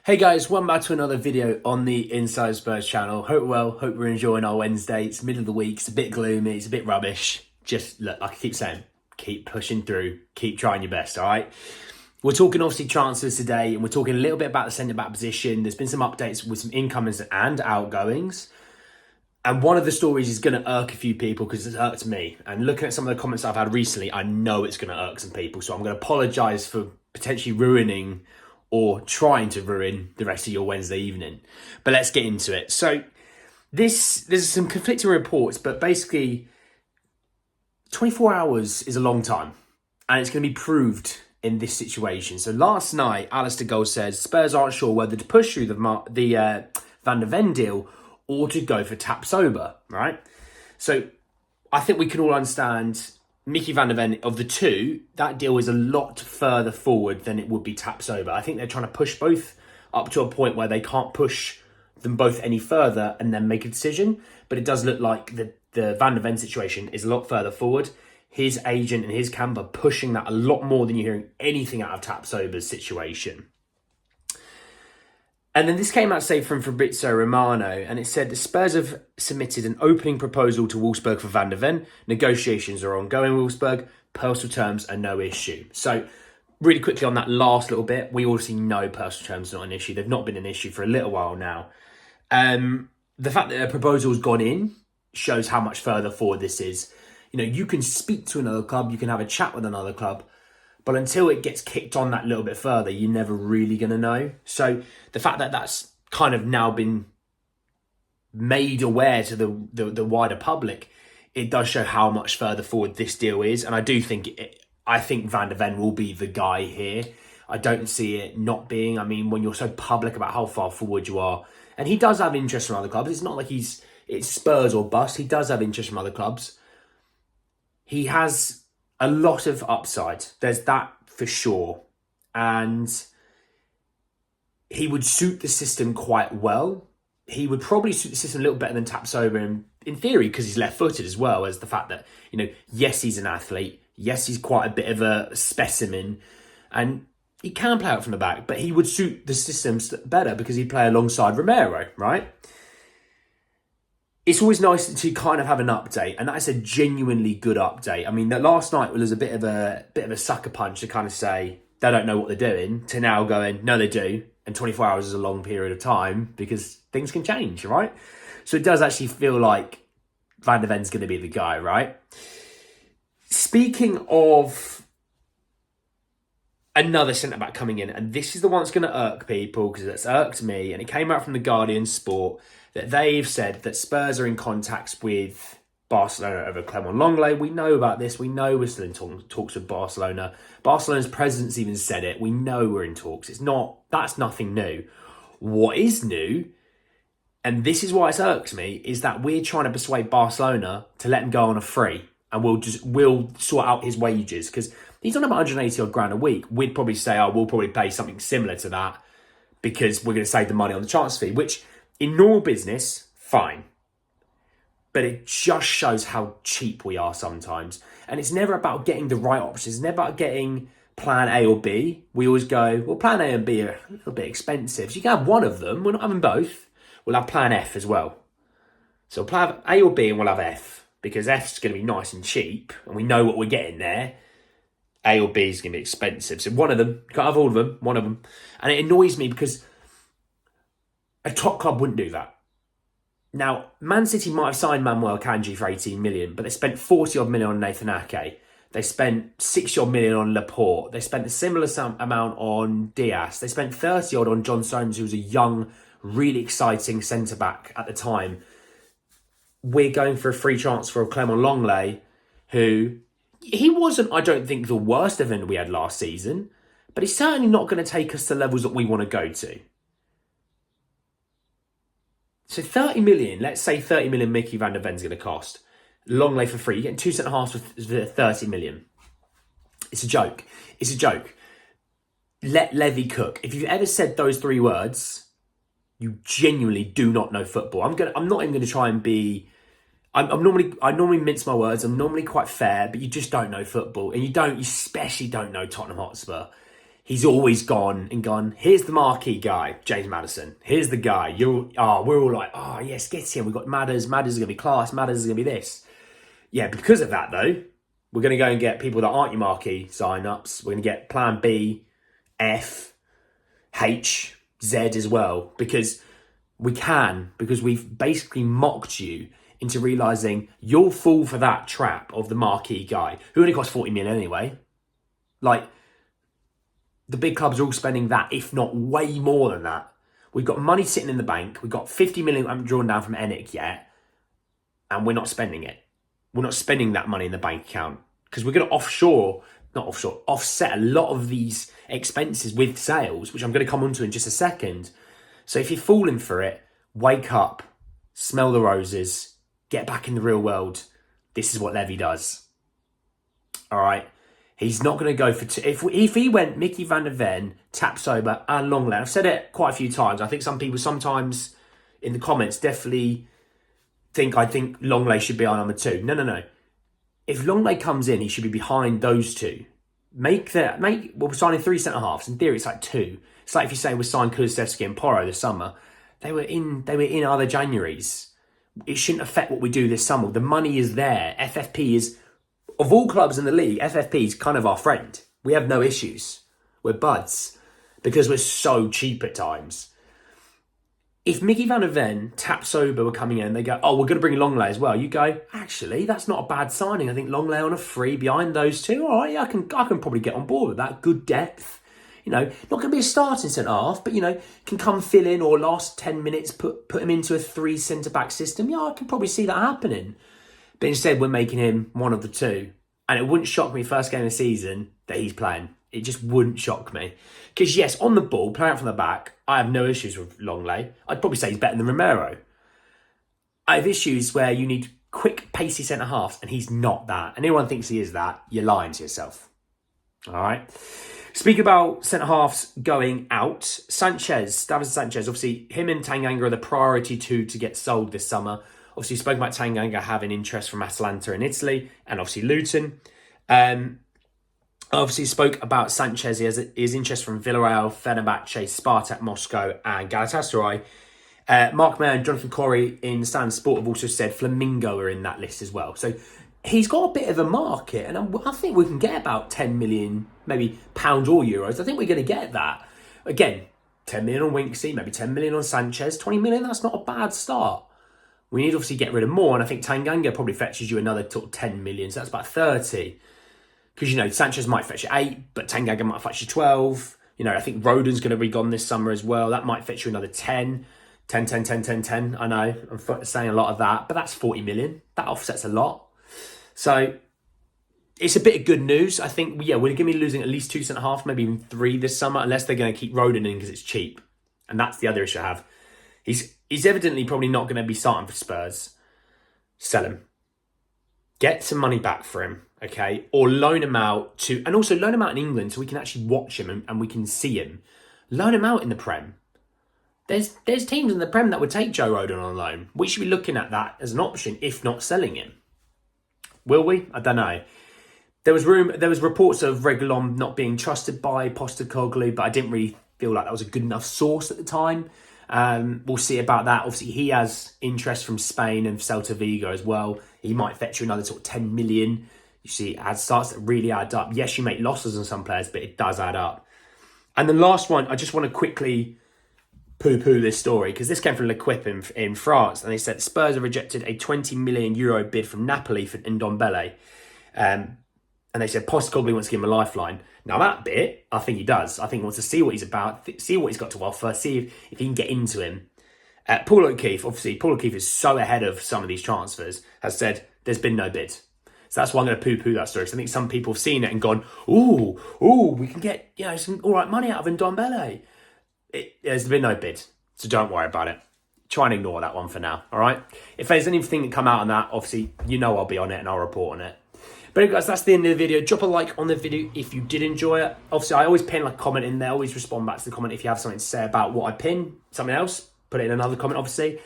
Hey guys, welcome back to another video on the Inside Spurs channel. Hope well, hope we're enjoying our Wednesday. It's middle of the week, it's a bit gloomy, it's a bit rubbish. Just look, like I keep saying, keep pushing through, keep trying your best, all right? We're talking obviously transfers today, and we're talking a little bit about the centre-back position. There's been some updates with some incomings and outgoings. And one of the stories is going to irk a few people because it's irked me. And looking at some of the comments I've had recently, I know it's going to irk some people. So I'm going to apologise for potentially ruining or trying to ruin the rest of your Wednesday evening. But let's get into it. So there's some conflicting reports, but basically 24 hours is a long time. And it's going to be proved in this situation. So last night, Alistair Gold says Spurs aren't sure whether to push through the Van de Ven deal or to go for Tapsoba, right? So I think we can all understand Micky Van de Ven, of the two, that deal is a lot further forward than it would be Tapsoba. I think they're trying to push both up to a point where they can't push them both any further and then make a decision. But it does look like the Van de Ven situation is a lot further forward. His agent and his camp are pushing that a lot more than you're hearing anything out of Tapsoba's situation. And then this came out, say, from Fabrizio Romano, and it said the Spurs have submitted an opening proposal to Wolfsburg for Van de Ven. Negotiations are ongoing with Wolfsburg. Personal terms are no issue. So really quickly on that last little bit, we obviously know personal terms are not an issue. They've not been an issue for a little while now. The fact that a proposal's gone in shows how much further forward this is. You know, you can speak to another club, you can have a chat with another club, but until it gets kicked on that little bit further, you're never really going to know. So the fact that that's kind of now been made aware to the wider public, it does show how much further forward this deal is. And I do think, I think Van de Ven will be the guy here. I don't see it not being. I mean, when you're so public about how far forward you are, and he does have interest from other clubs. It's not like it's Spurs or bust. He does have interest from other clubs. He has a lot of upside. There's that for sure. And he would suit the system quite well. He would probably suit the system a little better than Tapsoba in theory, because he's left-footed as well, as the fact that, you know, yes, he's an athlete. Yes, he's quite a bit of a specimen. And he can play out from the back, but he would suit the systems better because he'd play alongside Romero, right? It's always nice to kind of have an update, and that's a genuinely good update. I mean, that last night was a bit of a sucker punch to kind of say they don't know what they're doing, to now going, no, they do, and 24 hours is a long period of time because things can change, right? So it does actually feel like Van de Ven's going to be the guy, right? Speaking of another centre-back coming in, and this is the one that's going to irk people because it's irked me, and it came out from the Guardian Sport, that they've said that Spurs are in contacts with Barcelona over Clement Lenglet. We know about this. We know we're still in talks with Barcelona. Barcelona's president's even said it. We know we're in talks. That's nothing new. What is new, and this is why it irks me, is that we're trying to persuade Barcelona to let him go on a free, and we'll sort out his wages, because he's on about 180 odd grand a week. We'd probably say, oh, we'll probably pay something similar to that because we're going to save the money on the transfer fee, which in normal business, fine. But it just shows how cheap we are sometimes. And it's never about getting the right options. It's never about getting plan A or B. We always go, well, plan A and B are a little bit expensive. So you can have one of them. We're not having both. We'll have plan F as well. So we'll have A or B and we'll have F, because F's going to be nice and cheap and we know what we're getting there. A or B is going to be expensive. So one of them, you can't have all of them, one of them. And it annoys me because a top club wouldn't do that. Now, Man City might have signed Manuel Akanji for 18 million, but they spent 40 odd million on Nathan Ake. They spent 60 odd million on Laporte. They spent a similar amount on Diaz. They spent 30 odd on John Stones, who was a young, really exciting centre-back at the time. We're going for a free transfer of Clement Lenglet, who, he wasn't, I don't think, the worst defender we had last season, but he's certainly not going to take us to levels that we want to go to. So 30 million, let's say 30 million Micky Van de Ven's going to cost. Lenglet for free. You're getting two centre-halves for 30 million. It's a joke. It's a joke. Let Levy cook. If you've ever said those three words, you genuinely do not know football. I'm not even going to try and be... I normally mince my words. I'm normally quite fair, but you just don't know football. And you especially don't know Tottenham Hotspur. he's always gone, here's the marquee guy, James Maddison. Here's the guy. We're all like, oh, yes, get him. We've got Madders. Madders is going to be class. Madders is going to be this. Yeah, because of that, though, we're going to go and get people that aren't your marquee sign-ups. We're going to get plan B, F, H, Z as well. Because we've basically mocked you into realising you'll fall for that trap of the marquee guy, who only costs 40 million anyway. Like, the big clubs are all spending that, if not way more than that. We've got money sitting in the bank. We've got 50 million we haven't drawn down from ENIC yet, and we're not spending it. We're not spending that money in the bank account because we're going to offset a lot of these expenses with sales, which I'm going to come onto in just a second. So if you're falling for it, wake up, smell the roses, get back in the real world. This is what Levy does. All right. He's not going to go for two. If he went Micky Van de Ven, Tapsoba and Longley, I've said it quite a few times. I think some people sometimes in the comments definitely think Longley should be our number 2. No. If Longley comes in, he should be behind those two. We're signing 3 centre-halves. In theory, it's like 2. It's like if you say we signed Kulusevski and Porro this summer. They were in other Januaries. It shouldn't affect what we do this summer. The money is there. FFP is, of all clubs in the league, FFP is kind of our friend. We have no issues. We're buds because we're so cheap at times. If Micky Van de Ven, Tapsoba were coming in, they go, oh, we're going to bring Longley as well. You go, actually, that's not a bad signing. I think Longley on a free behind those two. All right, yeah, I can probably get on board with that. Good depth. Not going to be a starting centre-half, but, can come fill in or last 10 minutes, put him into a 3 centre-back system. Yeah, I can probably see that happening. But instead, we're making him one of the 2. And it wouldn't shock me first game of the season that he's playing. It just wouldn't shock me. Because, yes, on the ball, playing out from the back, I have no issues with Longley. I'd probably say he's better than Romero. I have issues where you need quick, pacey centre-halves, and he's not that. And anyone thinks he is that, you're lying to yourself. All right? Speak about centre-halves going out. Davinson Sanchez, obviously, him and Tanganga are the priority 2 to get sold this summer. Obviously, spoke about Tanganga having interest from Atalanta in Italy and obviously Luton. Obviously, spoke about Sanchez. He has his interest from Villarreal, Fenerbahce, Spartak Moscow and Galatasaray. Mark Mayer and Jonathan Corey in Stan Sport have also said Flamingo are in that list as well. So he's got a bit of a market, and I think we can get about 10 million, maybe pounds or euros. I think we're going to get that. Again, 10 million on Winksy, maybe 10 million on Sanchez, 20 million, that's not a bad start. We need to obviously get rid of more, and I think Tanganga probably fetches you another 10 million, so that's about 30. Because, Sanchez might fetch you 8, but Tanganga might fetch you 12. I think Rodon's going to be gone this summer as well. That might fetch you another 10. 10. I know, I'm saying a lot of that, but that's 40 million. That offsets a lot. So, it's a bit of good news. I think, we're going to be losing at least 2 centre-halves, maybe even 3 this summer, unless they're going to keep Rodon in because it's cheap. And that's the other issue I have. He's evidently probably not going to be starting for Spurs. Sell him. Get some money back for him, okay? Or loan him out and also loan him out in England so we can actually watch him and we can see him. Loan him out in the Prem. There's teams in the Prem that would take Joe Rodon on loan. We should be looking at that as an option, if not selling him. Will we? I don't know. There was reports of Reguilon not being trusted by Postecoglou, but I didn't really feel like that was a good enough source at the time. We'll see about that. Obviously, he has interest from Spain and Celta Vigo as well. He might fetch you another 10 million. You see, it starts to really add up. Yes, you make losses on some players, but it does add up. And the last one, I just want to quickly poo-poo this story because this came from L'Equipe in France, and they said Spurs have rejected a 20 million euro bid from Napoli for Ndombele. And they said Postecoglou wants to give him a lifeline. Now that bit, I think he does. I think he wants to see what he's about, see what he's got to offer, see if he can get into him. Paul O'Keefe is so ahead of some of these transfers, has said there's been no bid. So that's why I'm going to poo-poo that story. So I think some people have seen it and gone, ooh, we can get some all right money out of Ndombele. There's been no bid, so don't worry about it. Try and ignore that one for now, all right? If there's anything that come out on that, obviously, I'll be on it and I'll report on it. But anyway, guys, that's the end of the video. Drop a like on the video if you did enjoy it. Obviously, I always pin a comment in there. Always respond back to the comment if you have something to say about what I pin. Something else, put it in another comment, obviously.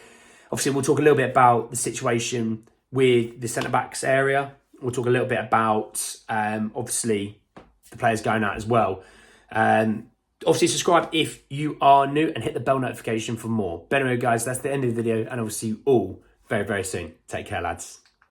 Obviously, we'll talk a little bit about the situation with the centre-backs area. We'll talk a little bit about, obviously, the players going out as well. Obviously, subscribe if you are new and hit the bell notification for more. But anyway, guys, that's the end of the video, and I will see you all very, very soon. Take care, lads.